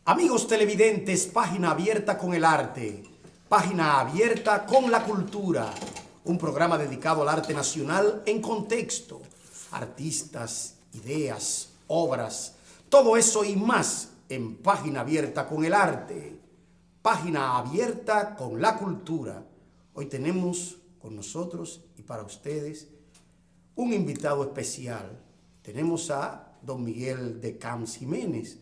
Amigos televidentes, página abierta con el arte, página abierta con la cultura, un programa dedicado al arte nacional en contexto, artistas, ideas, obras, todo eso y más en página abierta con el arte, página abierta con la cultura. Hoy tenemos con nosotros y para ustedes un invitado especial. Tenemos a don Miguel de Camps Jiménez,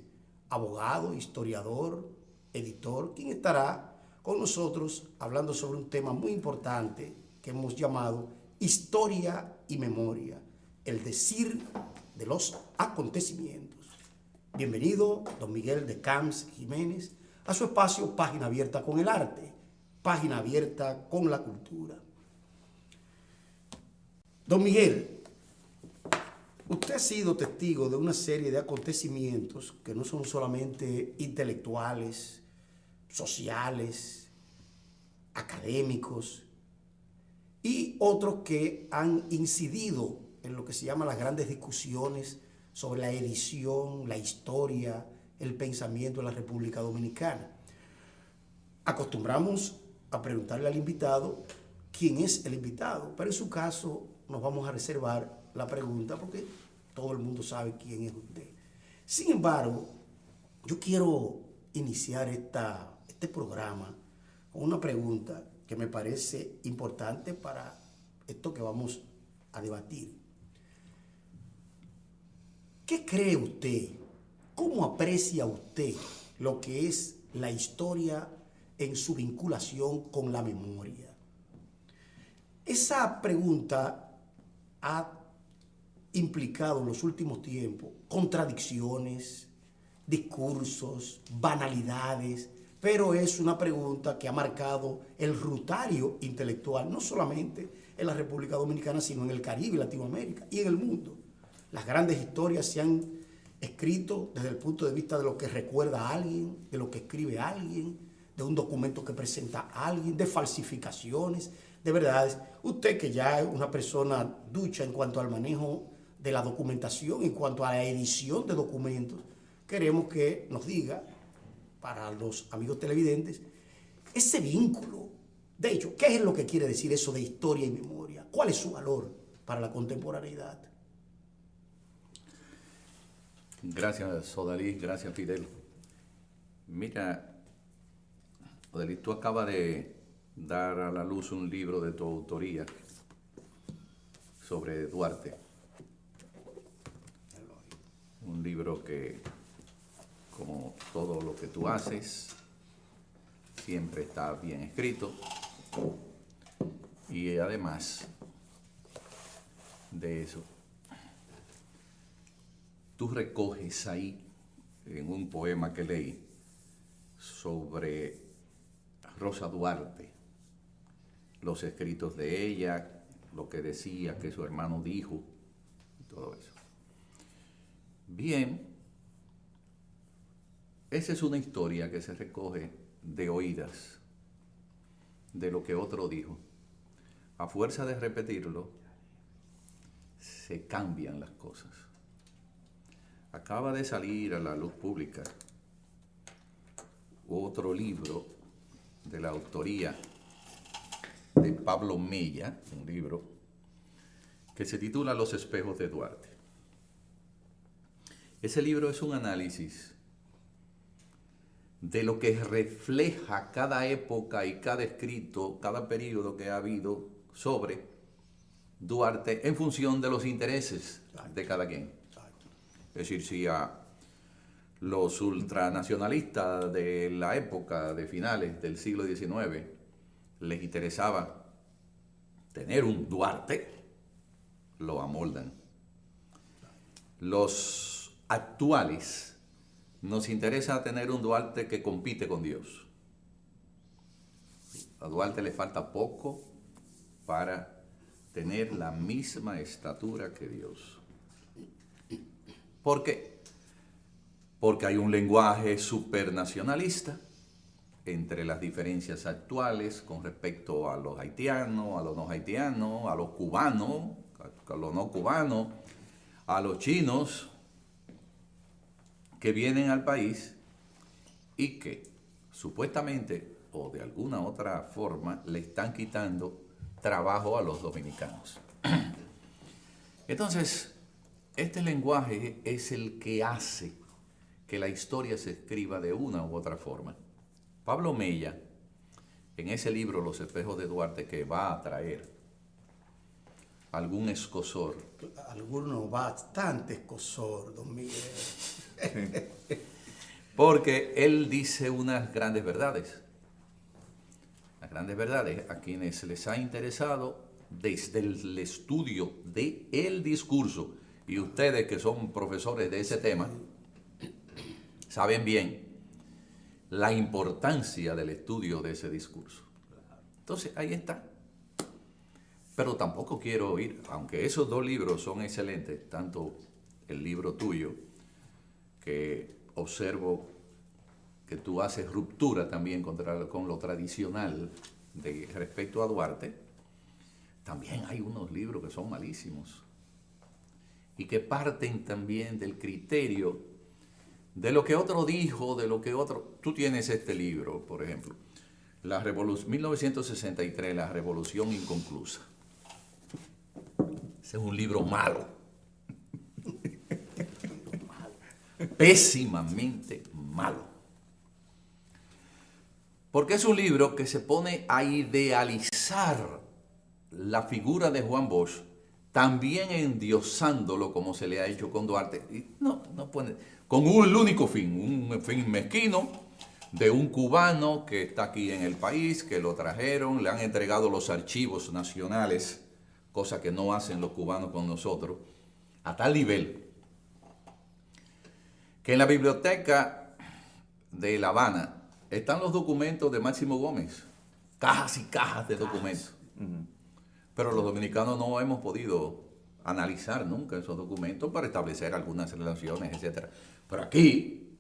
abogado, historiador, editor, quien estará con nosotros hablando sobre un tema muy importante que hemos llamado historia y memoria, el decir de los acontecimientos. Bienvenido, don Miguel de Camps Jiménez, a su espacio Página Abierta con el Arte, Página Abierta con la Cultura. Don Miguel, usted ha sido testigo de una serie de acontecimientos que no son solamente intelectuales, sociales, académicos y otros que han incidido en lo que se llama las grandes discusiones sobre la edición, la historia, el pensamiento de la República Dominicana. Acostumbramos a preguntarle al invitado quién es el invitado, pero en su caso nos vamos a reservar la pregunta porque todo el mundo sabe quién es usted. Sin embargo, yo quiero iniciar este programa con una pregunta que me parece importante para esto que vamos a debatir. ¿Qué cree usted? ¿Cómo aprecia usted lo que es la historia en su vinculación con la memoria? Esa pregunta ha implicado en los últimos tiempos contradicciones, discursos, banalidades, pero es una pregunta que ha marcado el rutario intelectual, no solamente en la República Dominicana, sino en el Caribe, Latinoamérica y en el mundo. Las grandes historias se han escrito desde el punto de vista de lo que recuerda a alguien, de lo que escribe a alguien, de un documento que presenta a alguien, de falsificaciones, de verdades. Usted, que ya es una persona ducha en cuanto al manejo de la documentación, en cuanto a la edición de documentos, queremos que nos diga, para los amigos televidentes, ese vínculo. De hecho, ¿qué es lo que quiere decir eso de historia y memoria? ¿Cuál es su valor para la contemporaneidad? Gracias, Sodalí, gracias, Fidel. Mira, Sodalí, tú acabas de dar a la luz un libro de tu autoría sobre Duarte. Un libro que, como todo lo que tú haces, siempre está bien escrito. Y además de eso, tú recoges ahí, en un poema que leí, sobre Rosa Duarte, los escritos de ella, lo que decía, que su hermano dijo, y todo eso. Bien, esa es una historia que se recoge de oídas, de lo que otro dijo. A fuerza de repetirlo, se cambian las cosas. Acaba de salir a la luz pública otro libro de la autoría de Pablo Mella, un libro que se titula Los espejos de Duarte. Ese libro es un análisis de lo que refleja cada época y cada escrito, cada periodo que ha habido sobre Duarte en función de los intereses de cada quien. Es decir, si a los ultranacionalistas de la época de finales del siglo XIX les interesaba tener un Duarte, lo amoldan. Los actuales nos interesa tener un Duarte que compite con Dios. A Duarte le falta poco para tener la misma estatura que Dios. ¿Por qué? Porque hay un lenguaje supernacionalista entre las diferencias actuales con respecto a los haitianos, a los no haitianos, a los cubanos, a los no cubanos, a los chinos que vienen al país y que supuestamente o de alguna otra forma le están quitando trabajo a los dominicanos. Entonces, este lenguaje es el que hace que la historia se escriba de una u otra forma. Pablo Mella, en ese libro Los espejos de Duarte, que va a traer algún escozor. Algunos, bastante escozor, don Miguel. Porque él dice unas grandes verdades. Las grandes verdades a quienes les ha interesado desde el estudio del discurso, y ustedes que son profesores de ese tema, saben bien la importancia del estudio de ese discurso. Entonces, ahí está. Pero tampoco quiero ir, aunque esos dos libros son excelentes, tanto el libro tuyo, que observo que tú haces ruptura también con lo tradicional respecto a Duarte, también hay unos libros que son malísimos y que parten también del criterio de lo que otro dijo, de lo que otro... Tú tienes este libro, por ejemplo, 1963, La Revolución Inconclusa. Ese es un libro malo. Pésimamente malo. Porque es un libro que se pone a idealizar la figura de Juan Bosch, también endiosándolo como se le ha hecho con Duarte. Y no puede, con el único fin, un fin mezquino de un cubano que está aquí en el país, que lo trajeron, le han entregado los archivos nacionales, cosa que no hacen los cubanos con nosotros, a tal nivel que en la biblioteca de La Habana están los documentos de Máximo Gómez, cajas y cajas de documentos. Pero los dominicanos no hemos podido analizar nunca esos documentos para establecer algunas relaciones, etc. Pero aquí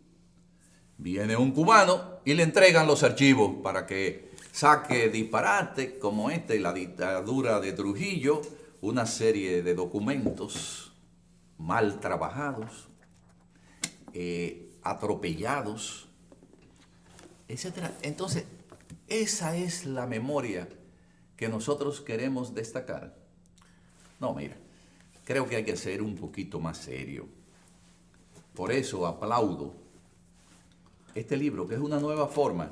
viene un cubano y le entregan los archivos para que saque disparate como la dictadura de Trujillo, una serie de documentos mal trabajados, atropellados, etc. Entonces, esa es la memoria que nosotros queremos destacar. No, mira, creo que hay que ser un poquito más serio. Por eso aplaudo este libro, que es una nueva forma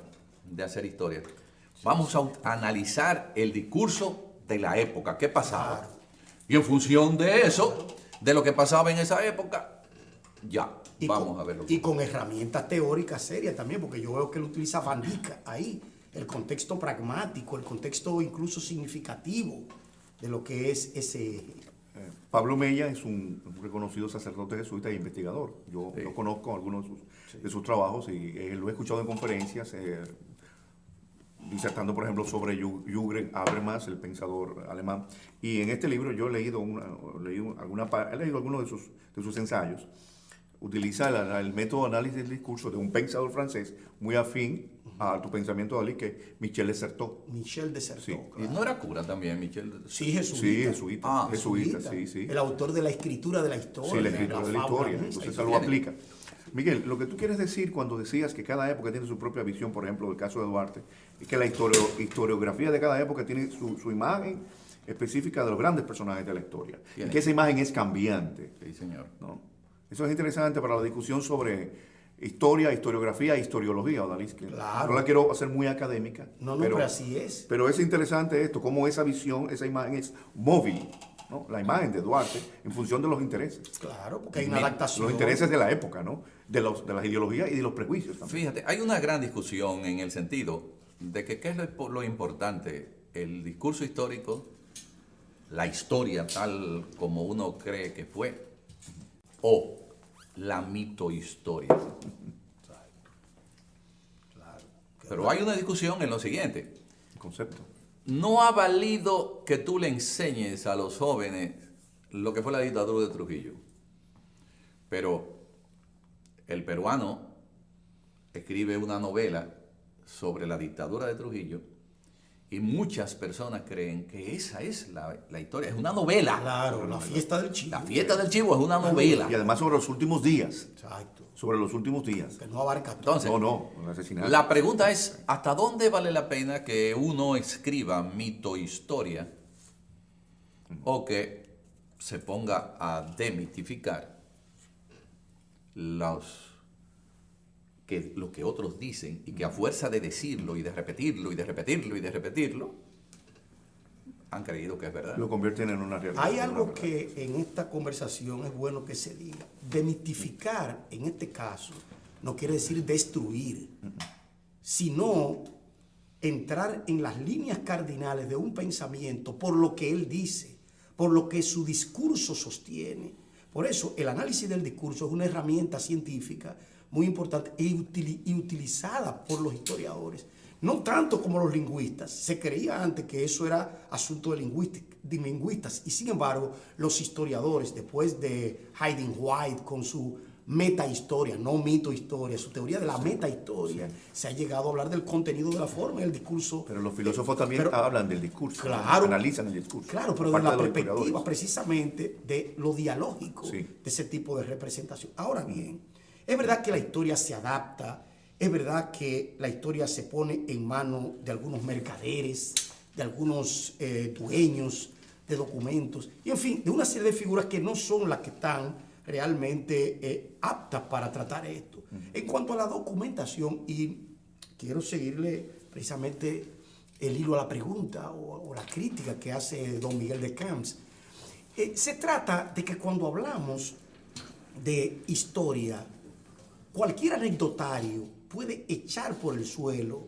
de hacer historia. Vamos a analizar el discurso de la época, qué pasaba. Y en función de eso, de lo que pasaba en esa época, ya, vamos a verlo. Y con herramientas teóricas serias también, porque yo veo que él utiliza Van Dyck ahí. El contexto pragmático, el contexto incluso significativo de lo que es ese... Pablo Mella es un reconocido sacerdote jesuita e investigador. Yo lo conozco, algunos de sus trabajos, y lo he escuchado en conferencias, disertando, por ejemplo, sobre Jürgen Habermas, el pensador alemán. Y en este libro yo he leído algunos de sus ensayos. Utiliza el método de análisis del discurso de un pensador francés muy afín a tu pensamiento, Dalí, que es Michel de Certeau. Michel de Certeau. Sí. Y no era cura también, Michel de Certeau. Sí, jesuita. Sí, jesuita. Ah, jesuita, sí. El autor de la escritura de la historia. Sí, la escritura de la historia. fábula, Entonces eso lo aplica. Miguel, lo que tú quieres decir cuando decías que cada época tiene su propia visión, por ejemplo, del caso de Duarte, es que la historiografía de cada época tiene su imagen específica de los grandes personajes de la historia. Y que esa imagen es cambiante. Sí, señor. ¿No? Eso es interesante para la discusión sobre historia, historiografía e historiología, Odalis. Claro. No la quiero hacer muy académica. Pero así es. Pero es interesante esto, cómo esa visión, esa imagen es móvil, ¿no? La imagen de Duarte en función de los intereses. Claro, porque hay una adaptación. Los intereses de la época, ¿no? De las ideologías y de los prejuicios también. Fíjate, hay una gran discusión en el sentido de que qué es lo importante, el discurso histórico, la historia tal como uno cree que fue, o la mitohistoria. Claro. Pero hay una discusión en lo siguiente. El concepto. No ha valido que tú le enseñes a los jóvenes lo que fue la dictadura de Trujillo. Pero el peruano escribe una novela sobre la dictadura de Trujillo y muchas personas creen que esa es la historia, es una novela. Claro, la fiesta del chivo. La fiesta del chivo es una novela. Y además sobre los últimos días. Exacto. Sobre los últimos días. que no abarca todo. Entonces, No, un asesinato. la pregunta es, ¿hasta dónde vale la pena que uno escriba mito, historia, o que se ponga a demitificar lo que otros dicen y que a fuerza de decirlo y de repetirlo y de repetirlo y de repetirlo, han creído que es verdad? Lo convierten en una realidad. Hay en una algo verdad. que en esta conversación es bueno que se diga. Demitificar, en este caso, no quiere decir destruir, sino entrar en las líneas cardinales de un pensamiento por lo que él dice, por lo que su discurso sostiene. Por eso, el análisis del discurso es una herramienta científica muy importante y utilizada por los historiadores. No tanto como los lingüistas. Se creía antes que eso era asunto de lingüistas. Y sin embargo, los historiadores, después de Hayden White con su metahistoria, no mito-historia, su teoría de la metahistoria, se ha llegado a hablar del contenido de la forma y el discurso. Pero los filósofos también hablan del discurso. Claro, analizan el discurso. Claro, pero de Aparte la de los perspectiva historiadores. precisamente de lo dialógico Sí. de ese tipo de representación. Ahora bien, es verdad que la historia se adapta, es verdad que la historia se pone en manos de algunos mercaderes, de algunos dueños de documentos, y en fin, de una serie de figuras que no son las que están realmente aptas para tratar esto. En cuanto a la documentación, y quiero seguirle precisamente el hilo a la pregunta o la crítica que hace don Miguel de Camps, se trata de que cuando hablamos de historia, cualquier anecdotario puede echar por el suelo,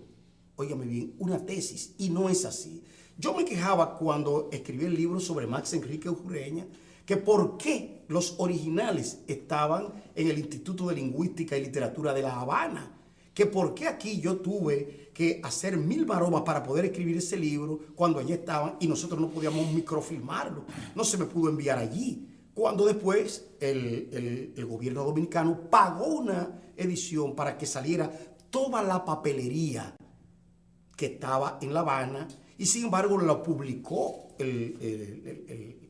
óigame bien, una tesis, y no es así. Yo me quejaba cuando escribí el libro sobre Max Enrique Ureña, que por qué los originales estaban en el Instituto de Lingüística y Literatura de La Habana, que por qué aquí yo tuve que hacer 1000 maromas para poder escribir ese libro cuando allí estaban y nosotros no podíamos microfilmarlo, no se me pudo enviar allí. Cuando después el gobierno dominicano pagó una edición para que saliera toda la papelería que estaba en La Habana y sin embargo la publicó el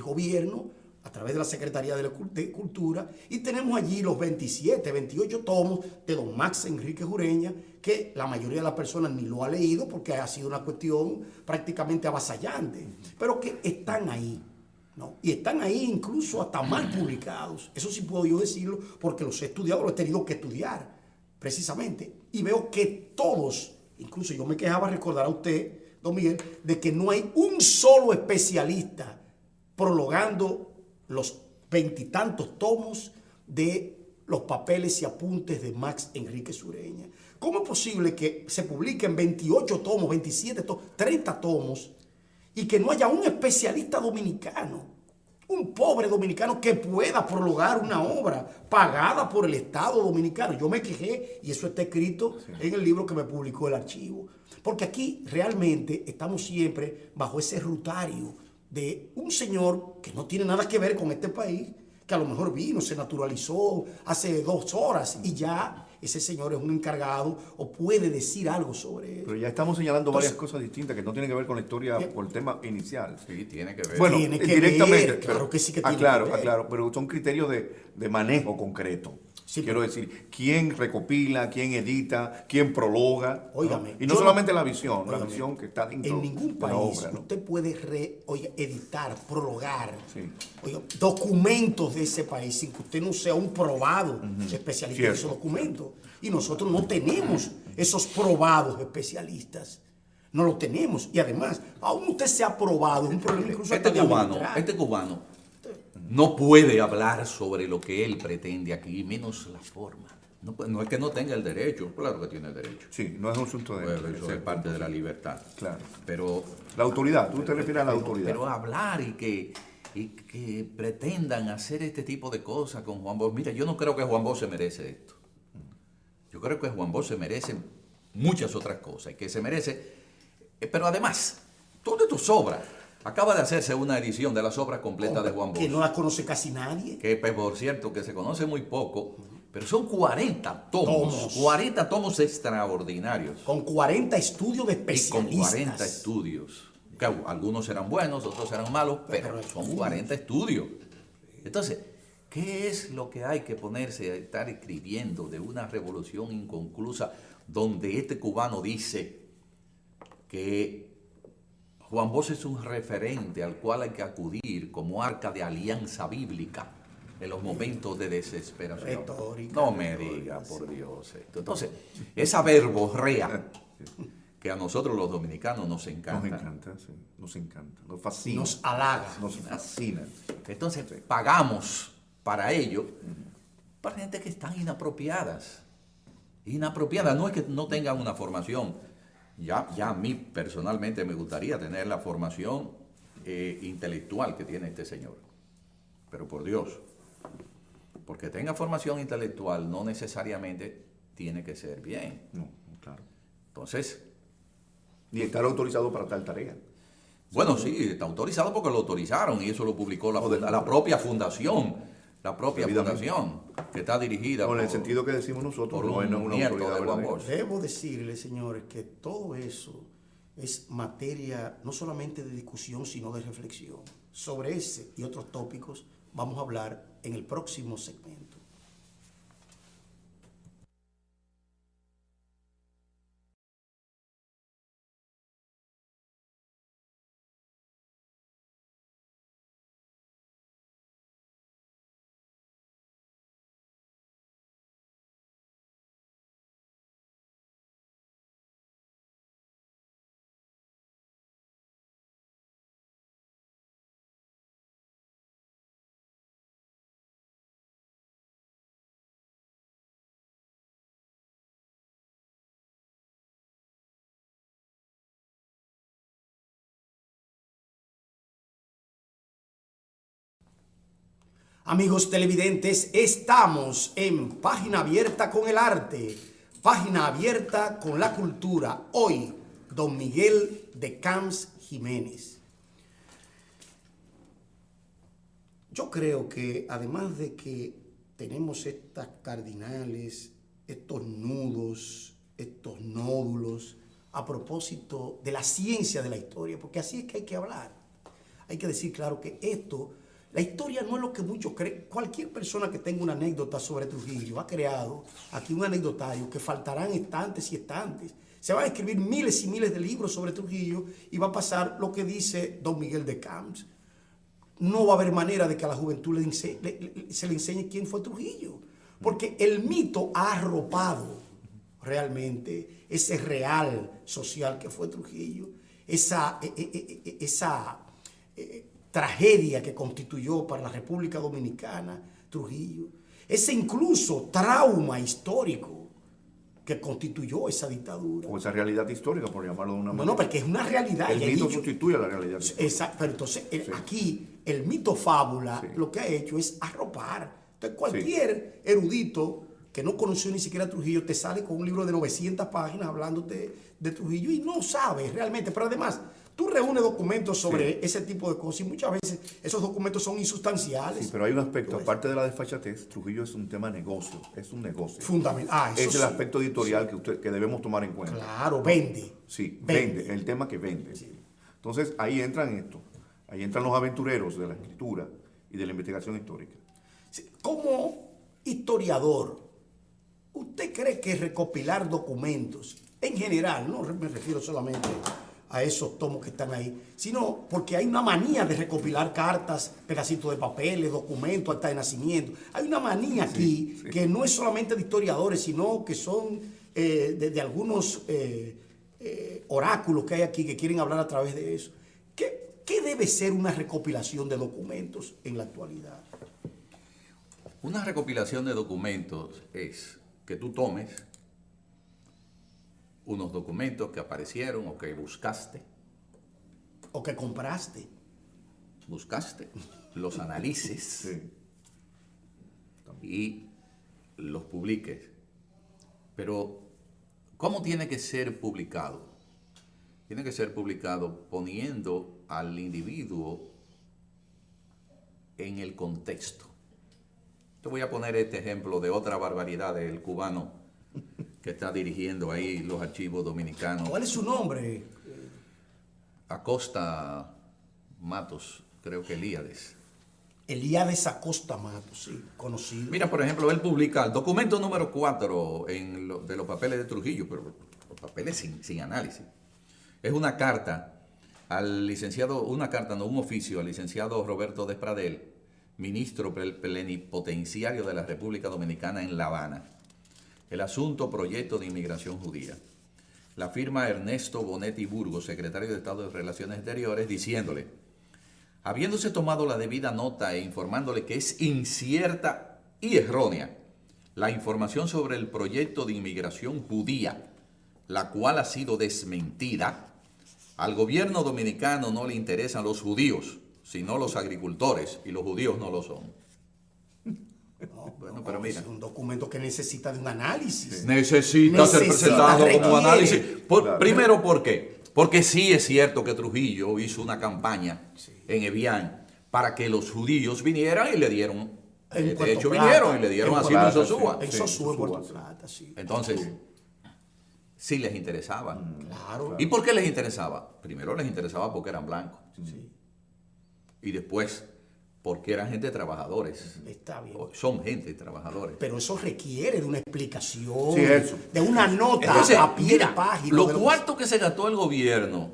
gobierno a través de la Secretaría de Cultura y tenemos allí los 27, 28 tomos de don Max Enrique Ureña que la mayoría de las personas ni lo ha leído porque ha sido una cuestión prácticamente avasallante, pero que están ahí. ¿No? Y están ahí incluso hasta mal publicados. Eso sí puedo yo decirlo porque los he estudiado, los he tenido que estudiar precisamente. Y veo que todos, incluso yo me quejaba, recordar a usted, don Miguel, de que no hay un solo especialista prologando los 20 y tantos tomos de los papeles y apuntes de Max Enrique Ureña. ¿Cómo es posible que se publiquen 28 tomos, 27 tomos, 30 tomos y que no haya un especialista dominicano, un pobre dominicano que pueda prologar una obra pagada por el Estado dominicano? Yo me quejé y eso está escrito en el libro que me publicó el archivo. Porque aquí realmente estamos siempre bajo ese rutario de un señor que no tiene nada que ver con este país, que a lo mejor vino, se naturalizó hace 2 horas y ya ese señor es un encargado o puede decir algo sobre eso. Pero ya estamos señalando Entonces, varias cosas distintas que no tienen que ver con la historia o el tema inicial. Sí, tiene que ver. Bueno, Tiene que directamente. ver, claro que sí que tiene aclaro, que ver. aclaro, pero son criterios de manejo concreto. Sí, Quiero decir, quién recopila, quién edita, quién prologa. Óigame, ¿no? Y no yo solamente no- la visión, la óigame, visión que está dentro en ningún de la país obra. ¿no? usted puede editar, prologar Sí. documentos de ese país sin que usted no sea un probado especialista en Cierto. esos documentos. Y nosotros no tenemos esos probados especialistas. No lo tenemos. Y además, aún usted se ha probado, es un problema incluso hasta de administrar. Este cubano no puede hablar sobre lo que él pretende aquí, menos la forma. No es que no tenga el derecho, claro que tiene el derecho. Sí, no es un asunto de... Bueno, eso es parte de la libertad. Claro. Pero La autoridad, tú te refieres a la autoridad. Pero hablar y que pretendan hacer este tipo de cosas con Juan Bosch. Mira, yo no creo que Juan Bosch se merece esto. Yo creo que Juan Bosch se merece muchas otras cosas y que se merece. Pero además, todas tus obras. Acaba de hacerse una edición de las obras completas de Juan Bosch. Que no la conoce casi nadie. Que por cierto, que se conoce muy poco, pero son 40 tomos. 40 tomos extraordinarios. Con 40 estudios de Y con especialistas. 40 estudios. Que algunos eran buenos, otros eran malos, pero son 40 estudios. Entonces, ¿Qué es lo que hay que ponerse a estar escribiendo de una revolución inconclusa donde este cubano dice que Juan Bosch es un referente al cual hay que acudir como arca de alianza bíblica en los momentos de desesperación? Retórica, No me diga, por Dios, esto. Entonces, esa verborrea que a nosotros los dominicanos nos encanta. Nos encanta, sí. Nos encanta. Nos fascina. Nos halaga. Nos fascina. Entonces, pagamos para ello para gente que están inapropiadas. Inapropiadas, no es que no tengan una formación. Ya a mí personalmente me gustaría tener la formación intelectual que tiene este señor. Pero por Dios, porque tenga formación intelectual no necesariamente tiene que ser bien. No, claro. Entonces, Ni estar autorizado para tal tarea. bueno, sí, está autorizado porque lo autorizaron y eso lo publicó la propia fundación. La propia fundación que está dirigida en el sentido que decimos nosotros, por no es un una nieto autoridad de Juan verdadera. Bosch. Debo decirle, señores, que todo eso es materia no solamente de discusión, sino de reflexión. Sobre ese y otros tópicos vamos a hablar en el próximo segmento. Amigos televidentes, estamos en Página Abierta con el Arte, Página Abierta con la Cultura. Hoy, don Miguel de Camps Jiménez. Yo creo que además de que tenemos estas cardinales, estos nudos, estos nódulos, a propósito de la ciencia de la historia, porque así es que hay que hablar. Hay que decir claro que la historia no es lo que muchos creen. Cualquier persona que tenga una anécdota sobre Trujillo ha creado aquí un anecdotario que faltarán estantes y estantes. Se van a escribir miles y miles de libros sobre Trujillo y va a pasar lo que dice don Miguel de Camps. No va a haber manera de que a la juventud se le enseñe quién fue Trujillo. Porque el mito ha arropado realmente ese real social que fue Trujillo, esa tragedia que constituyó para la República Dominicana Trujillo, ese incluso trauma histórico que constituyó esa dictadura. O esa realidad histórica, por llamarlo de una manera. No, porque es una realidad. El mito sustituye a la realidad histórica. Exacto, pero entonces aquí el mito fábula Sí. lo que ha hecho es arropar. Entonces cualquier erudito que no conoció ni siquiera a Trujillo te sale con un libro de 900 páginas hablando de Trujillo y no sabe realmente. Pero además, tú reúnes documentos sobre ese tipo de cosas y muchas veces esos documentos son insustanciales. Sí, pero hay un aspecto, aparte de la desfachatez, Trujillo es un tema negocio, es un negocio. Fundamental. Es el aspecto editorial que debemos tomar en cuenta. Claro, vende. Sí, vende, el tema que vende. Sí. Entonces ahí entran esto, ahí entran los aventureros de la escritura y de la investigación histórica. Sí, como historiador, ¿usted cree que recopilar documentos, en general, no me refiero solamente a esos tomos que están ahí, sino porque hay una manía de recopilar cartas, pedacitos de papeles, documentos, acta de nacimiento? Hay una manía aquí que no es solamente de historiadores, sino que son de algunos oráculos que hay aquí que quieren hablar a través de eso. ¿Qué debe ser una recopilación de documentos en la actualidad? Una recopilación de documentos es que tú tomes unos documentos que aparecieron o que buscaste, ¿O que compraste? los analices y los publiques. Pero, ¿cómo tiene que ser publicado? Tiene que ser publicado poniendo al individuo en el contexto. Te voy a poner este ejemplo de otra barbaridad del cubano que está dirigiendo ahí los archivos dominicanos. ¿Cuál es su nombre? Acosta Matos, creo que Elíades. Elías Acosta Matos, sí, conocido. Mira, por ejemplo, él publica el documento número 4 de los papeles de Trujillo, pero los papeles sin análisis. Es una carta al licenciado, un oficio al licenciado Roberto Despradel, ministro plenipotenciario de la República Dominicana en La Habana. El asunto proyecto de inmigración judía. La firma Ernesto Bonetti Burgos, secretario de Estado de Relaciones Exteriores, diciéndole: habiéndose tomado la debida nota e informándole que es incierta y errónea la información sobre el proyecto de inmigración judía, la cual ha sido desmentida, al gobierno dominicano no le interesan los judíos, sino los agricultores, y los judíos no lo son. Bueno, pero mira. Es un documento que necesita de un análisis. Necesita ser presentado como análisis. Claro. Primero, ¿por qué? Porque sí es cierto que Trujillo hizo una campaña en Evian para que los judíos vinieran y le dieron. De hecho, vinieron y le dieron asilo en Sosúa. En Sosúa, en Puerto Plata, sí. Entonces, sí les interesaba. Claro. ¿Y por qué les interesaba? Primero les interesaba porque eran blancos. Sí, Y después, porque eran gente trabajadores. está bien. Son gente trabajadores. Pero eso requiere de una explicación, Sí, eso. de una nota Entonces, a pie mira, de página. lo de cuarto que se gastó el gobierno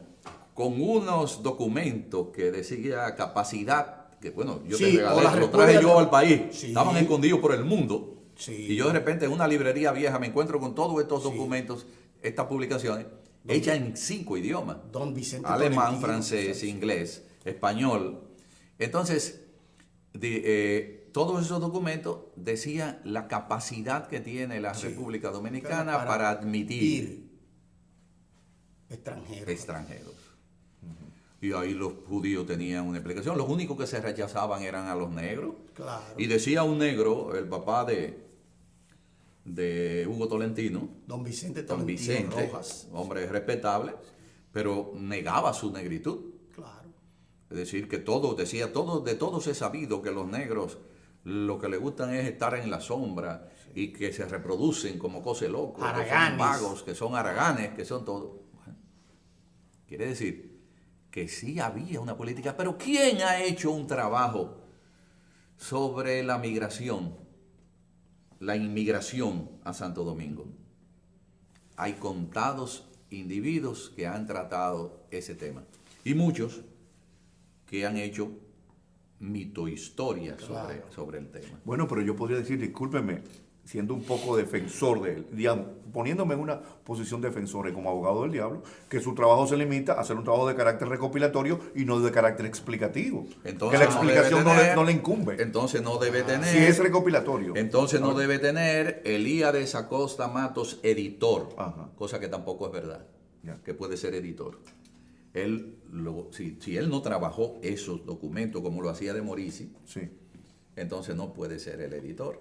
con unos documentos que decía capacidad, que bueno, yo Sí, te regalé, o la te lo traje yo República- al país, Sí. estaban escondidos por el mundo. Sí. Y yo de repente en una librería vieja me encuentro con todos estos documentos, estas publicaciones, hechas en 5 idiomas. Don Vicente Alemán, Tolentino, francés, sí. inglés, español. Entonces, todos esos documentos decían la capacidad que tiene la República Dominicana para admitir extranjeros. extranjeros. Y ahí los judíos tenían una explicación. Los únicos que se rechazaban eran a los negros. Claro. Y decía un negro, el papá de Hugo Tolentino, Don Vicente don Tolentino Vicente, Rojas. hombre respetable, pero negaba su negritud. Claro. Es decir, que de todos es sabido que los negros lo que les gustan es estar en la sombra y que se reproducen como cose locos, que son Haraganes. vagos, que son haraganes, que son todo. Bueno, quiere decir que sí había una política, pero ¿quién ha hecho un trabajo sobre la migración, la inmigración a Santo Domingo? Hay contados individuos que han tratado ese tema y muchos que han hecho mitohistoria sobre el tema. Bueno, pero yo podría decir, discúlpeme, siendo un poco defensor de él, digamos, poniéndome en una posición defensora y como abogado del diablo, que su trabajo se limita a hacer un trabajo de carácter recopilatorio y no de carácter explicativo. Entonces, que la explicación no le incumbe. Entonces no debe tener. Si es recopilatorio. Entonces no debe tener Elías Acosta Matos editor, Ajá. cosa que tampoco es verdad, Ya. que puede ser editor. Si él no trabajó esos documentos como lo hacía de Morisi, Sí. entonces no puede ser el editor.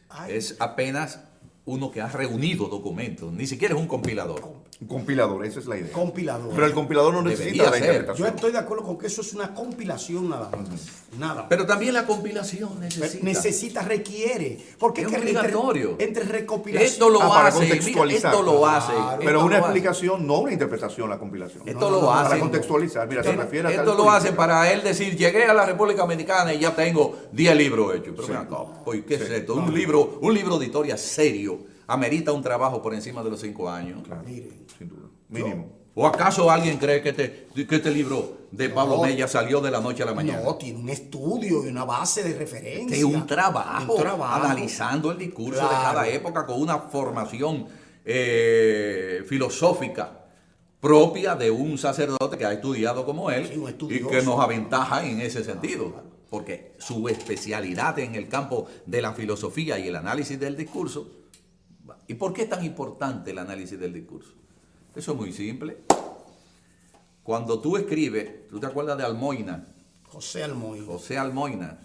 Ay, Es apenas uno que ha reunido documentos, ni siquiera es un compilador. Un compilador, esa es la idea. compilador. Pero el compilador no necesita Debería la ser. Yo interpretación. estoy de acuerdo con que eso es una compilación nada más. Nada más. Pero también la compilación necesita. Requiere. Porque Es que obligatorio. entre recopilación. Esto lo para hace, mira, contextualizar. esto lo hace. Claro. Pero esto una lo hace. explicación, no una interpretación, la compilación. Esto lo Para hacen. contextualizar. Mira, se refiere a tal Esto lo política. hacen para él decir, llegué a la República Dominicana y ya tengo 10 libros hechos. Pero mira, oye, ¿qué es esto? Un libro de historia serio amerita un trabajo por encima de los 5 años. Claro, Miren. sin duda. Mínimo. ¿O acaso alguien cree que este libro de Pablo No. Mella salió de la noche a la mañana? No, tiene un estudio y una base de referencia. Es un trabajo, Un trabajo. analizando el discurso de Claro. cada época con una formación filosófica propia de un sacerdote que ha estudiado como él Sí, un y estudioso. que nos aventaja en ese sentido, porque su especialidad en el campo de la filosofía y el análisis del discurso. ¿Y por qué es tan importante el análisis del discurso? Eso es muy simple. Cuando tú escribes, ¿tú te acuerdas de Almoina? José Almoy. José Almoina,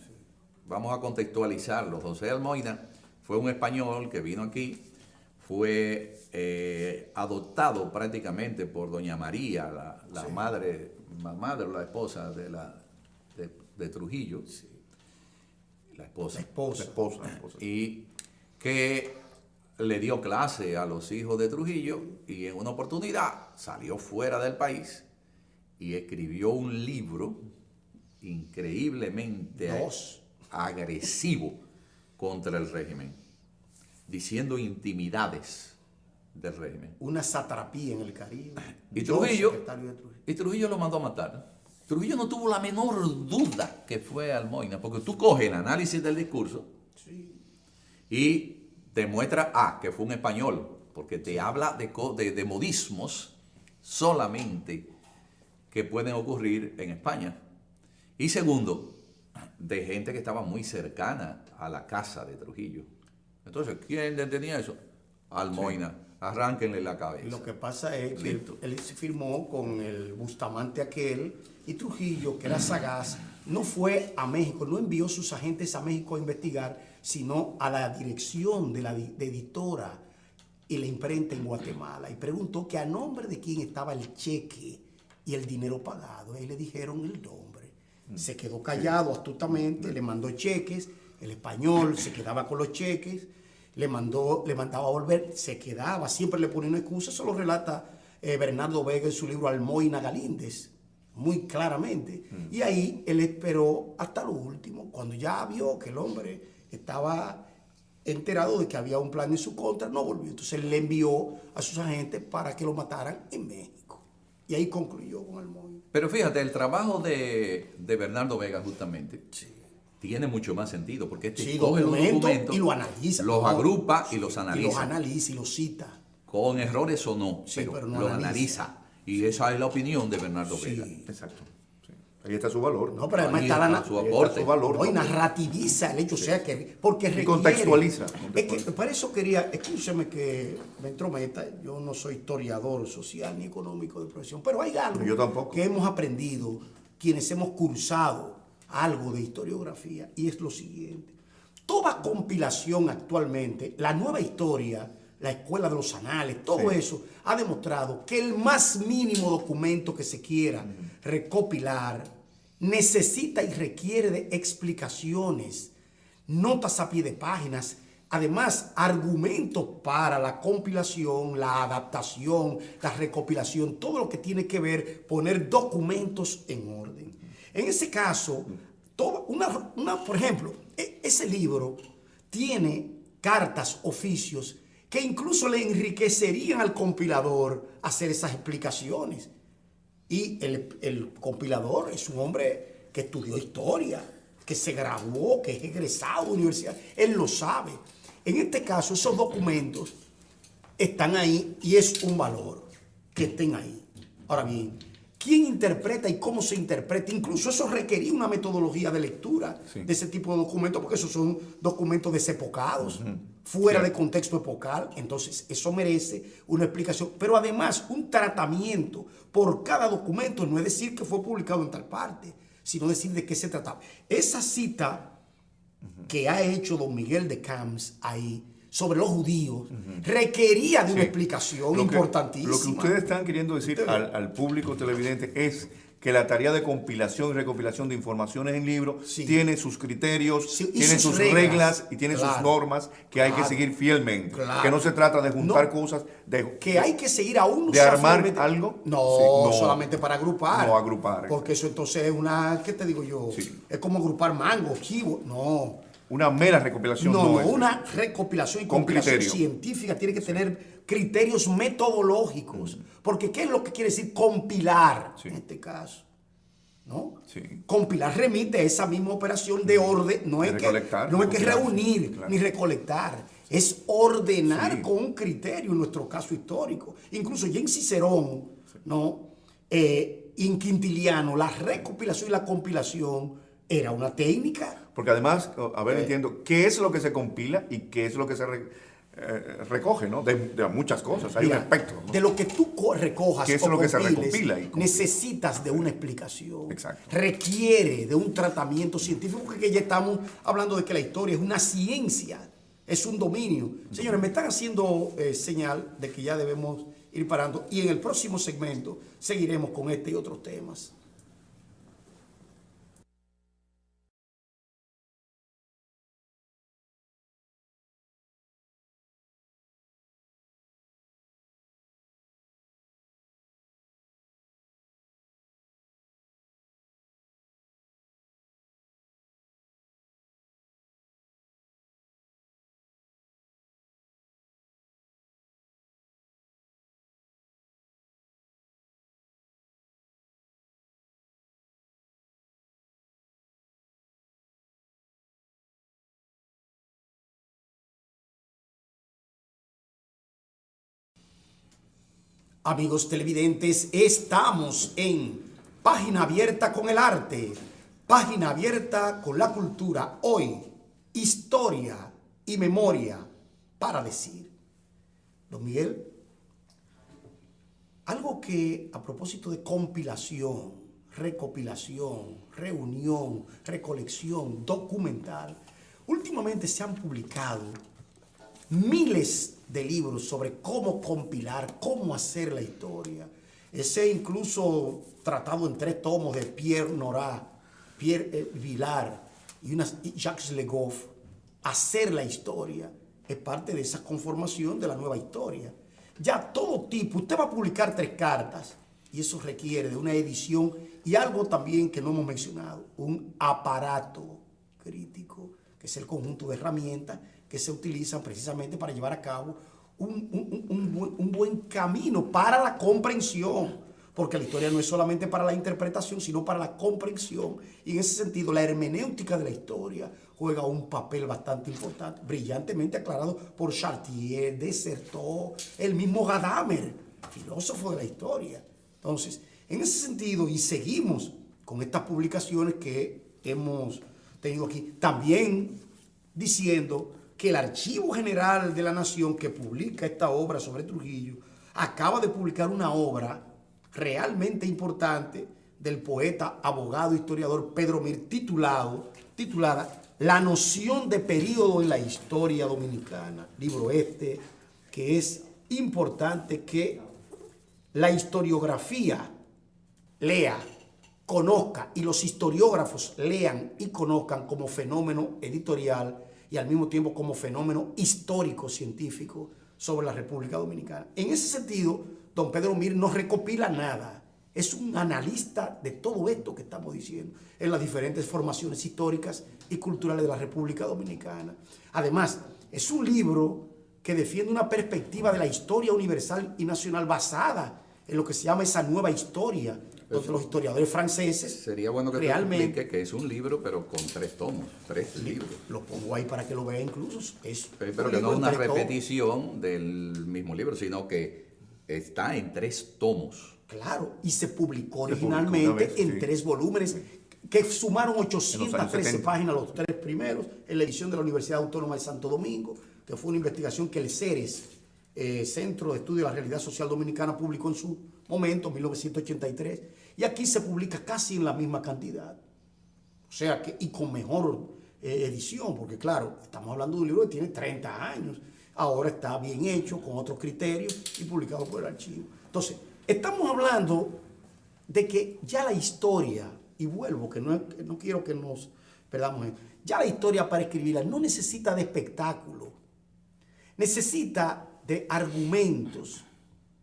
vamos a contextualizarlo. José Almoina fue un español que vino aquí, fue adoptado prácticamente por doña María, la madre o la esposa de Trujillo, la esposa, La esposa. y que le dio clase a los hijos de Trujillo y en una oportunidad salió fuera del país y escribió un libro increíblemente agresivo contra el régimen, diciendo intimidades del régimen. Una satrapía en el Caribe. Y Dos Trujillo, secretarios de Trujillo. y Trujillo lo mandó a matar. Trujillo no tuvo la menor duda que fue Almoina, porque tú coges el análisis del discurso y demuestra que fue un español, porque te habla de modismos solamente que pueden ocurrir en España. Y segundo, de gente que estaba muy cercana a la casa de Trujillo. Entonces, ¿quién tenía eso? Almoina. Arránquenle la cabeza. Y lo que pasa es que él se firmó con el Bustamante aquel, y Trujillo, que era sagaz, no fue a México, no envió sus agentes a México a investigar, sino a la dirección de la editora y la imprenta en Guatemala, y preguntó que a nombre de quién estaba el cheque y el dinero pagado. Ahí le dijeron el nombre. Se quedó callado astutamente, le mandó cheques, el español se quedaba con los cheques, le mandaba a volver, se quedaba, siempre le ponía una excusa. Eso lo relata Bernardo Vega en su libro Almoina Galíndez, muy claramente. Y ahí él esperó hasta lo último, cuando ya vio que el hombre estaba enterado de que había un plan en su contra, no volvió. Entonces le envió a sus agentes para que lo mataran en México. Y ahí concluyó con Almoina. Pero fíjate, el trabajo de Bernardo Vega justamente tiene mucho más sentido, porque coge los documentos y lo analiza, los agrupa y los analiza. Y los analiza y los cita. Con errores o no, pero no los analiza. Y esa es la opinión de Bernardo Vega. Exacto. Sí. Ahí está su valor. No, pero además está su aporte. Su valor. No, y narrativiza el hecho, o sea que, porque requiere. Contextualiza. Es que para eso quería, escúcheme que me entrometa, yo no soy historiador social ni económico de profesión, pero hay algo Yo tampoco. que hemos aprendido quienes hemos cursado algo de historiografía, y es lo siguiente: toda compilación actualmente, la nueva historia, la escuela de los anales, todo eso ha demostrado que el más mínimo documento que se quiera recopilar necesita y requiere de explicaciones, notas a pie de páginas, además argumentos para la compilación, la adaptación, la recopilación, todo lo que tiene que ver poner documentos en orden. En ese caso, por ejemplo, ese libro tiene cartas, oficios, que incluso le enriquecerían al compilador hacer esas explicaciones. Y el compilador es un hombre que estudió historia, que se graduó, que es egresado de universidad. Él lo sabe. En este caso, esos documentos están ahí y es un valor que estén ahí. Ahora bien, ¿quién interpreta y cómo se interpreta? Incluso eso requería una metodología de lectura de ese tipo de documentos, porque esos son documentos desepocados, fuera de contexto epocal. Entonces, eso merece una explicación, pero además un tratamiento por cada documento. No es decir que fue publicado en tal parte, sino decir de qué se trataba. Esa cita que ha hecho don Miguel de Camps ahí sobre los judíos requería de una explicación importantísima. Lo que ustedes están queriendo decir al público televidente es que la tarea de compilación y recopilación de informaciones en libros tiene sus criterios, tiene sus reglas y tiene sus normas que hay que seguir fielmente. Que no se trata de juntar cosas, que hay que seguir aún de armar algo. No, solamente para agrupar. No agrupar. Porque eso entonces es una, ¿qué te digo yo? Es como agrupar mangos, chivos. No. Una mera recopilación. No, una recopilación y compilación científica tiene que tener criterios metodológicos. Porque ¿qué es lo que quiere decir compilar en este caso? ¿No? Compilar remite a esa misma operación de orden. No es que reunir ni recolectar. Es ordenar con un criterio, en nuestro caso histórico. Incluso ya en Cicerón, ¿no? En Quintiliano, la recopilación y la compilación era una técnica. Porque además, entiendo, ¿qué es lo que se compila y qué es lo que se recoge, ¿no? De muchas cosas, hay un espectro, ¿no? De lo que tú recojas ¿qué es lo que se recopila? Necesitas de una explicación. Exacto. Requiere de un tratamiento científico, porque ya estamos hablando de que la historia es una ciencia, es un dominio. Señores, me están haciendo señal de que ya debemos ir parando, y en el próximo segmento seguiremos con este y otros temas. Amigos televidentes, estamos en Página Abierta con el Arte, Página Abierta con la Cultura. Hoy, historia y memoria para decir. Don Miguel, algo que a propósito de compilación, recopilación, reunión, recolección, documental, últimamente se han publicado miles de libros sobre cómo compilar, cómo hacer la historia. Ese incluso tratado en 3 tomos de Pierre Nora, Pierre Vilar y Jacques Le Goff, Hacer la historia, es parte de esa conformación de la nueva historia. Ya todo tipo, usted va a publicar 3 cartas y eso requiere de una edición y algo también que no hemos mencionado, un aparato crítico, que es el conjunto de herramientas que se utilizan precisamente para llevar a cabo un buen camino para la comprensión, porque la historia no es solamente para la interpretación, sino para la comprensión. Y en ese sentido, la hermenéutica de la historia juega un papel bastante importante, brillantemente aclarado por Chartier, Desserteau, el mismo Gadamer, filósofo de la historia. Entonces, en ese sentido, y seguimos con estas publicaciones que hemos tenido aquí, también diciendo que el Archivo General de la Nación, que publica esta obra sobre Trujillo, acaba de publicar una obra realmente importante del poeta, abogado, historiador Pedro Mir, titulada La noción de período en la historia dominicana. Libro que es importante que la historiografía lea, conozca y los historiógrafos lean y conozcan como fenómeno editorial y al mismo tiempo como fenómeno histórico-científico sobre la República Dominicana. En ese sentido, don Pedro Mir no recopila nada. Es un analista de todo esto que estamos diciendo en las diferentes formaciones históricas y culturales de la República Dominicana. Además, es un libro que defiende una perspectiva de la historia universal y nacional basada en lo que se llama esa nueva historia, donde los historiadores franceses sería bueno que realmente te explique que es un libro, pero con 3 tomos, 3 libros. Lo pongo ahí para que lo vea incluso. Pero que no es una repetición del mismo libro, sino que está en 3 tomos. Claro, y se publicó originalmente en 3 volúmenes que sumaron 813 páginas los 3 primeros en la edición de la Universidad Autónoma de Santo Domingo, que fue una investigación que el CERES, Centro de Estudio de la Realidad Social Dominicana, publicó en su momento, 1983, y aquí se publica casi en la misma cantidad. O sea que, y con mejor edición, porque claro, estamos hablando de un libro que tiene 30 años, ahora está bien hecho, con otros criterios y publicado por el archivo. Entonces, estamos hablando de que ya la historia, y vuelvo, que no quiero que nos perdamos, ya la historia para escribirla no necesita de espectáculo, necesita de argumentos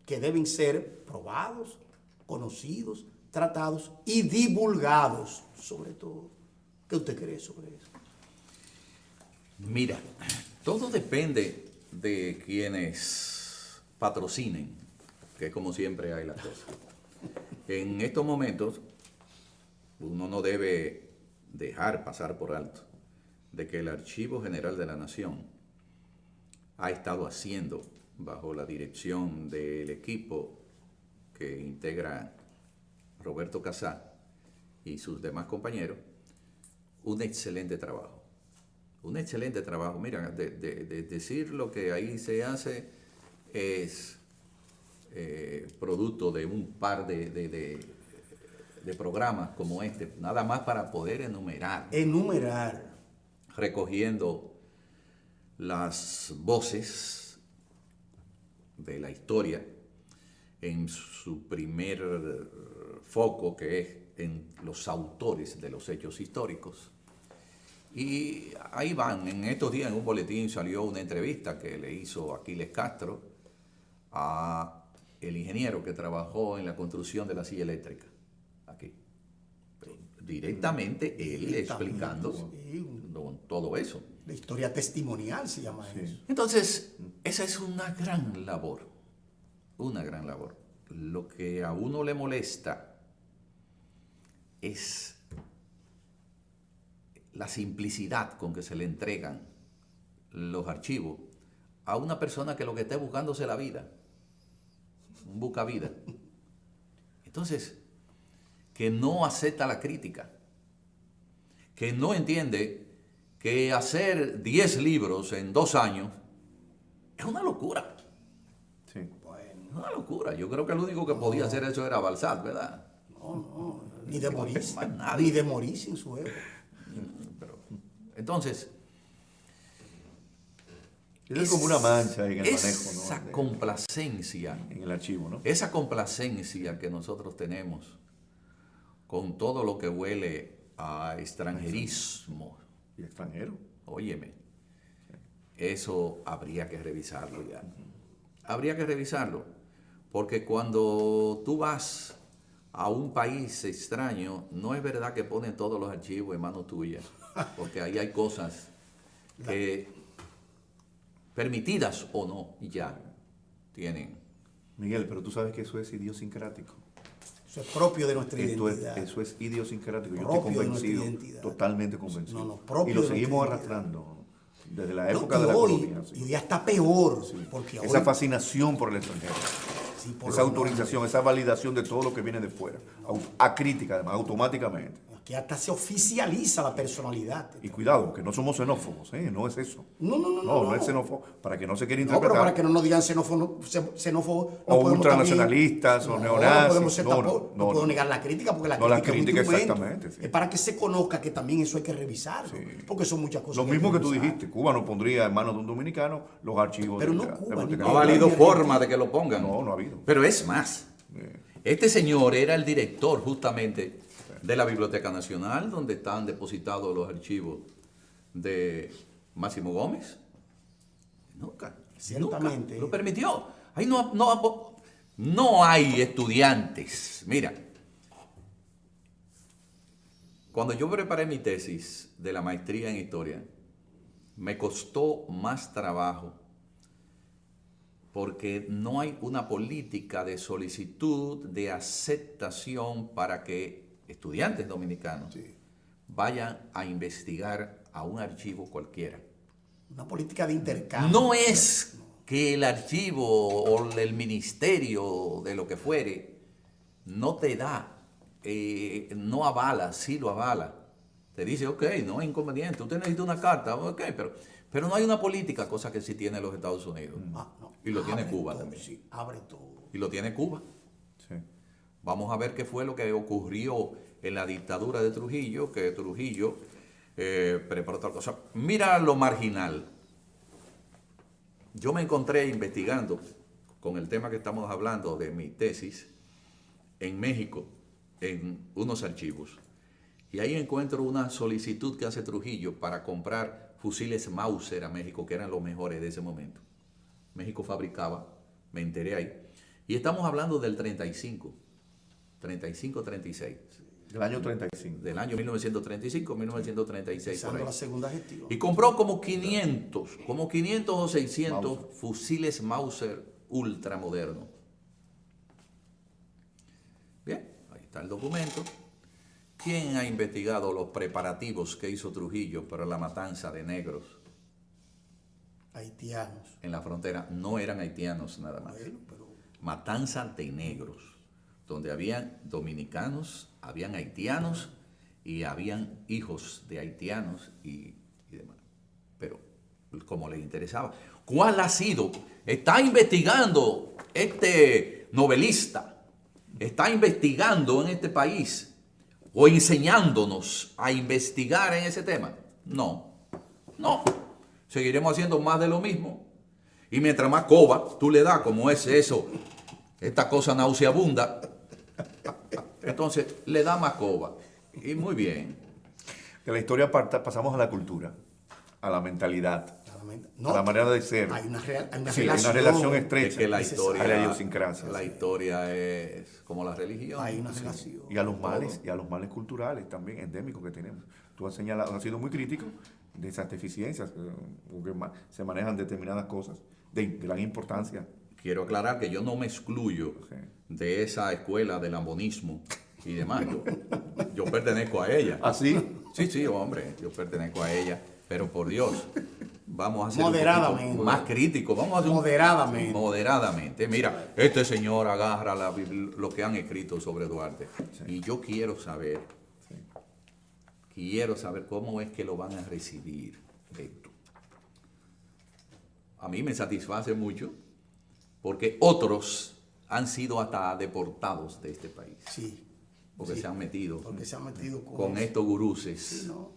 que deben ser probados, conocidos, tratados y divulgados, sobre todo. ¿Qué usted cree sobre eso? Mira, todo depende de quienes patrocinen, que como siempre hay las cosas. En estos momentos, uno no debe dejar pasar por alto de que el Archivo General de la Nación ha estado haciendo, bajo la dirección del equipo que integra Roberto Casá y sus demás compañeros, un excelente trabajo. Un excelente trabajo. Mira, de decir lo que ahí se hace es producto de un par de programas como este, nada más para poder enumerar. Recogiendo las voces de la historia en su primer foco, que es en los autores de los hechos históricos. Y ahí van, en estos días en un boletín salió una entrevista que le hizo Aquiles Castro a el ingeniero que trabajó en la construcción de la silla eléctrica, aquí. Directamente él explicando todo eso. La historia testimonial se llama eso. Entonces, esa es una gran labor, una gran labor. Lo que a uno le molesta es la simplicidad con que se le entregan los archivos a una persona que lo que está buscándose la vida. un buscavidas. Entonces, que no acepta la crítica, que no entiende que hacer 10 libros en 2 años es una locura. Sí. Es una locura. Yo creo que el único que podía hacer eso era Balzac, ¿verdad? No, ni de Maurice. Más nadie. Ni de Maurice en su época. Pero, entonces, Es como una mancha en el manejo, esa ¿no? complacencia, En el archivo, ¿no? esa complacencia que nosotros tenemos con todo lo que huele a extranjerismo, Y extranjero. óyeme, eso habría que revisarlo ya. Habría que revisarlo, porque cuando tú vas a un país extraño, no es verdad que ponen todos los archivos en manos tuyas, porque ahí hay cosas que, permitidas o no, ya tienen. Miguel, pero tú sabes que eso es idiosincrático. Eso es propio de nuestra identidad. Eso es idiosincrático. Yo Propio estoy de nuestra convencido, identidad. totalmente convencido. No, propio y lo de seguimos nuestra arrastrando desde la No, época y de la hoy, colonia. sí. y hoy está peor. Porque Esa hoy, fascinación por el extranjero. sí, por Esa lo autorización, esa validación de todo lo que viene de fuera. A crítica, además, automáticamente. que hasta se oficializa la personalidad. Y cuidado, que no somos xenófobos, ¿eh? No es eso. No. No es xenófobo. Para que no se quiera No, pero interpretar. para que no nos digan xenófobos, O podemos ultranacionalistas, o neonazis. No podemos ser No, tampoco, no, puedo no. negar la crítica, porque la No, la crítica es un crítica, instrumento. exactamente, sí. Es para que se conozca que también eso hay que revisarlo. Porque son muchas cosas. Lo hay mismo que tú revisar. dijiste, Cuba no pondría en manos de un dominicano los archivos Pero de no la Cuba, Biblioteca ni No ha Cuba. Nacional. valido forma de que lo pongan. No ha habido. Pero es más. Este señor era el director justamente de la Biblioteca Nacional, donde están depositados los archivos de Máximo Gómez. Nunca. Ciertamente. Nunca lo permitió. Ahí no hay estudiantes. Mira, cuando yo preparé mi tesis de la maestría en historia, me costó más trabajo porque no hay una política de solicitud, de aceptación para que estudiantes dominicanos vayan a investigar a un archivo cualquiera. Una política de intercambio. No es que el archivo o el ministerio de lo que fuere no te da, no avala, sí lo avala. Te dice, ok, no es inconveniente, usted necesita una carta, ok, pero no hay una política, cosa que sí tiene los Estados Unidos. No. Y lo tiene Abre Cuba todo, también. Sí, abre todo. Y lo tiene Cuba. Sí. Vamos a ver qué fue lo que ocurrió en la dictadura de Trujillo, que Trujillo preparó otra cosa. Mira lo marginal. Yo me encontré investigando con el tema que estamos hablando de mi tesis en México, en unos archivos. Y ahí encuentro una solicitud que hace Trujillo para comprar fusiles Mauser a México, que eran los mejores de ese momento. México fabricaba, me enteré ahí. Y estamos hablando del 35, 36. Del año 35. Del año 1935, 1936. Empezando Por ahí. la segunda gestión. Y compró como 500 o 600 fusiles Mauser ultramodernos. Bien, ahí está el documento. ¿Quién ha investigado los preparativos que hizo Trujillo para la matanza de negros Haitianos. en la frontera? No eran haitianos nada más. Bueno, pero Matanza de negros, donde habían dominicanos, habían haitianos y habían hijos de haitianos y demás. Pero como les interesaba. ¿Cuál ha sido? Está investigando este novelista, está investigando en este país o enseñándonos a investigar en ese tema. No. Seguiremos haciendo más de lo mismo. Y mientras más coba tú le das, como es eso, esta cosa nauseabunda, entonces le da más coba. Y muy bien. De la historia pasamos a la cultura, a la mentalidad, claramente. a la manera de ser. Hay una Sí, hay relación. una relación Es estrecha que la a historia, la idiosincrasia. la historia es como la religión. Hay una relación. Y a los males, culturales también endémicos que tenemos. Tú has señalado, has sido muy crítico de esas deficiencias, porque se manejan determinadas cosas de gran importancia. Quiero aclarar que yo no me excluyo de esa escuela del lambonismo y demás. Yo pertenezco a ella. ¿Así? Sí, hombre, yo pertenezco a ella, pero por Dios, vamos a ser Moderadamente. un poquito más críticos. Vamos a hacer Moderadamente. Moderadamente. Mira, este señor agarra lo que han escrito sobre Duarte. Y yo quiero saber cómo es que lo van a recibir esto. A mí me satisface mucho porque otros han sido hasta deportados de este país. Sí. Porque sí, se han metido porque se han metido con eso. estos guruses. Sí, ¿no?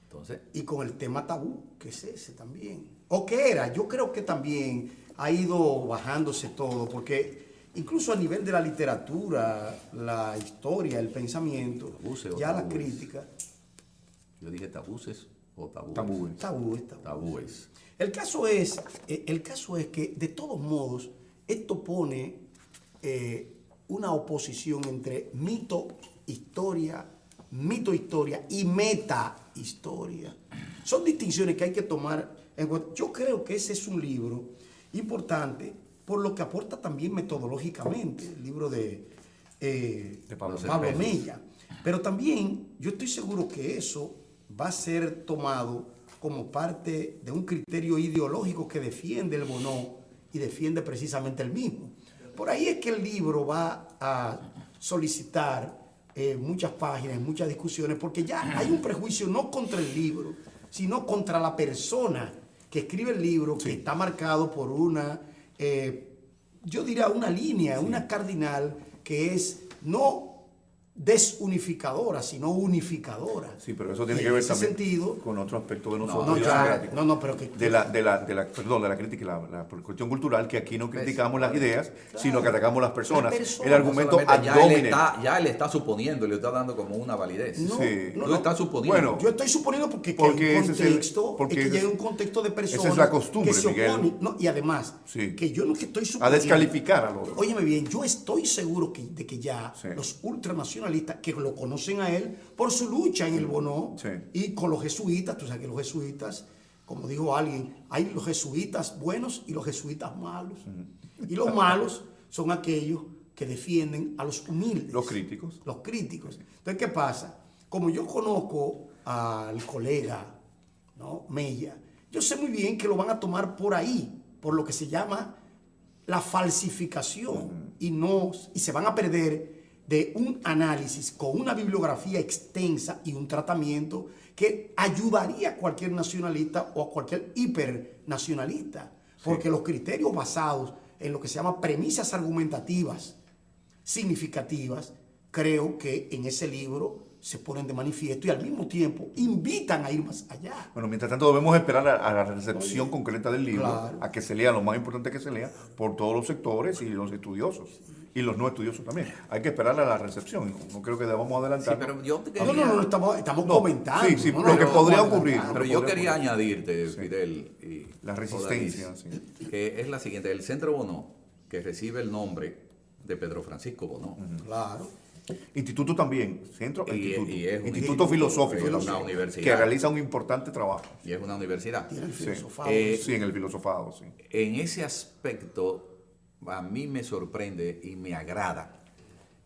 Entonces, Y con el tema tabú, que es ese también. ¿O qué era? Yo creo que también ha ido bajándose todo, porque incluso a nivel de la literatura, la historia, el pensamiento, Tabuses o ya la tabúes. crítica, yo dije tabuses o tabúes. Tabúes. tabú es tabú. Tabúes. El caso es que, de todos modos, esto pone una oposición entre mito, historia y meta-historia. Son distinciones que hay que tomar en cuenta. Yo creo que ese es un libro importante por lo que aporta también metodológicamente, el libro de Pablo Mella. Pero también yo estoy seguro que eso va a ser tomado como parte de un criterio ideológico que defiende el Bonó y defiende precisamente el mismo. Por ahí es que el libro va a solicitar muchas páginas, muchas discusiones, porque ya hay un prejuicio no contra el libro, sino contra la persona que escribe el libro, que está marcado por una, yo diría una línea, una cardinal, que es no desunificadora, sino unificadora. Sí, pero eso tiene Y que en ver ese también sentido, con otro aspecto de nosotros. no, los ya, democráticos. pero que de la crítica, la cuestión cultural, que aquí no criticamos las ideas, sino que atacamos las personas. El argumento ad ya él, hominem. ya él está suponiendo y le está dando como una validez. No, Sí. Tú estás suponiendo. Bueno, yo estoy suponiendo porque Porque hay un ese es el- contexto, porque es que ese llega es- un contexto de personas esa es la costumbre, que se Miguel. oponen. No, y además, Sí. que yo no que estoy A suponiendo. descalificar a los. Óyeme bien, yo estoy seguro de que ya Sí. los ultranacionalistas que lo conocen a él por su lucha en el Bonó Sí. y con los jesuitas, tú sabes que los jesuitas, como dijo alguien, hay los jesuitas buenos y los jesuitas malos. Y los malos son aquellos que defienden a los humildes. Los críticos. Los críticos. Entonces, ¿qué pasa? Como yo conozco al colega, ¿no? Mella, yo sé muy bien que lo van a tomar por ahí, por lo que se llama la falsificación, y se van a perder de un análisis con una bibliografía extensa y un tratamiento que ayudaría a cualquier nacionalista o a cualquier hipernacionalista, porque los criterios basados en lo que se llama premisas argumentativas significativas, creo que en ese libro se ponen de manifiesto y al mismo tiempo invitan a ir más allá. Bueno, mientras tanto debemos esperar a la recepción concreta del libro, Claro. a que se lea, lo más importante que se lea, por todos los sectores y los estudiosos, y los no estudiosos también. Hay que esperar a la recepción, no creo que debamos Sí, adelantar. pero yo te No, quería, no, estamos No, comentando. sí, sí, no, lo que no, podría estamos ocurrir. adelantando. pero yo podría quería poner. añadirte, Fidel, y La resistencia, Odalis, sí. que es la siguiente. El Centro Bonó, que recibe el nombre de Pedro Francisco Bonó, Claro. Instituto también, centro, Y es un instituto instituto, filosófico, es una también, universidad. que realiza un importante trabajo. y es una universidad. Tiene el Sí. filosofado. Sí, en el filosofado, sí. En ese aspecto, a mí me sorprende y me agrada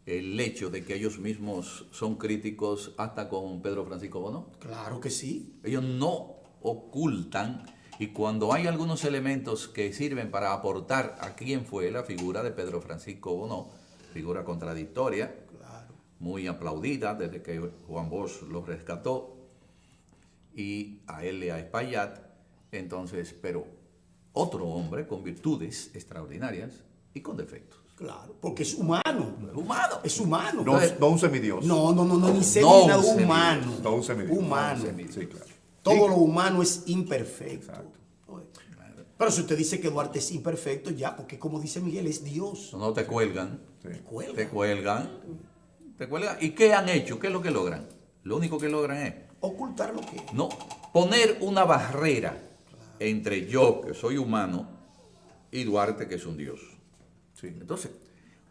el hecho de que ellos mismos son críticos hasta con Pedro Francisco Bonó. Claro que sí. Ellos no ocultan, y cuando hay algunos elementos que sirven para aportar a quién fue la figura de Pedro Francisco Bonó, figura contradictoria, Claro. muy aplaudida desde que Juan Bosch lo rescató, y a él y a Espaillat, entonces, pero otro hombre con virtudes extraordinarias y con defectos. Claro. Porque es humano. Humano. Es humano. No un semidios. No, ni ser No ni nada, un semidios. humano. No un semidios. Humano. No un semidios. Sí, claro. Todo lo humano es imperfecto. Exacto. Pero si usted dice que Duarte es imperfecto, ya, porque como dice Miguel, es Dios. No te cuelgan, Sí. Cuelga. te cuelgan, te cuelgan. ¿Y qué han hecho? ¿Qué es lo que logran? Lo único que logran es Ocultar lo que es. no poner una barrera entre yo, que soy humano, y Duarte, que es un dios. Sí. Entonces,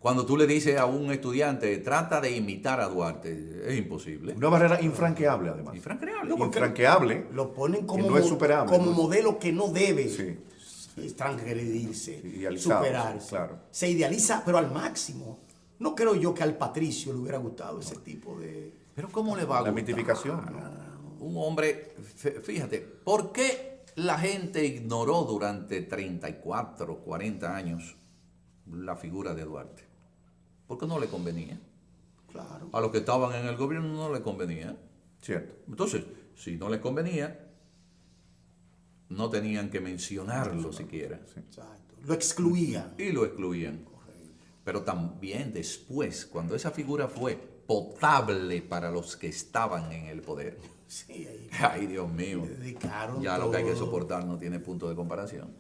cuando tú le dices a un estudiante, trata de imitar a Duarte, es imposible. Una barrera infranqueable, además. Infranqueable. Infranqueable. Lo ponen que como, no es superable, como ¿no? modelo que no debe Sí. transgredirse, Idealizado, superarse. claro. Se idealiza, pero al máximo. No creo yo que al Patricio le hubiera gustado ese tipo de... Pero ¿cómo le va a La gustar? mitificación, ¿no? Un hombre, fíjate, ¿por qué La gente ignoró durante 34, 40 años la figura de Duarte, porque no le convenía. Claro. A los que estaban en el gobierno no le convenía. Cierto. Entonces, si no les convenía, no tenían que mencionarlo siquiera. Exacto. Lo excluían. Y lo excluían. Pero también después, cuando esa figura fue potable para los que estaban en el poder, Sí, ahí ay Dios mío, le dedicaron ya lo que hay que todo. soportar no tiene punto de comparación.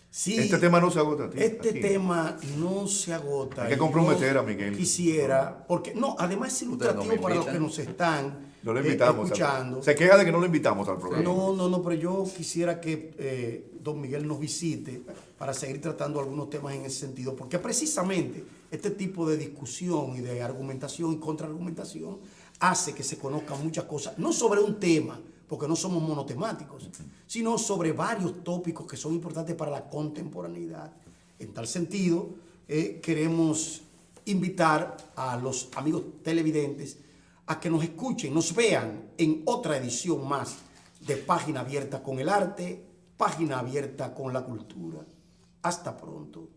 Sí, Este tema no se agota. Tío, este aquí. tema no se agota. Hay que y comprometer yo a Miguel. Quisiera, porque no, además es Ustedes no ilustrativo me para los invitan. que nos están No lo invitamos. escuchando. Se queja de que no lo invitamos al programa. No, pero yo quisiera que don Miguel nos visite para seguir tratando algunos temas en ese sentido, porque precisamente este tipo de discusión y de argumentación y contraargumentación hace que se conozcan muchas cosas, no sobre un tema, porque no somos monotemáticos, sino sobre varios tópicos que son importantes para la contemporaneidad. En tal sentido, queremos invitar a los amigos televidentes a que nos escuchen, nos vean en otra edición más de Página Abierta con el Arte, Página Abierta con la Cultura. Hasta pronto.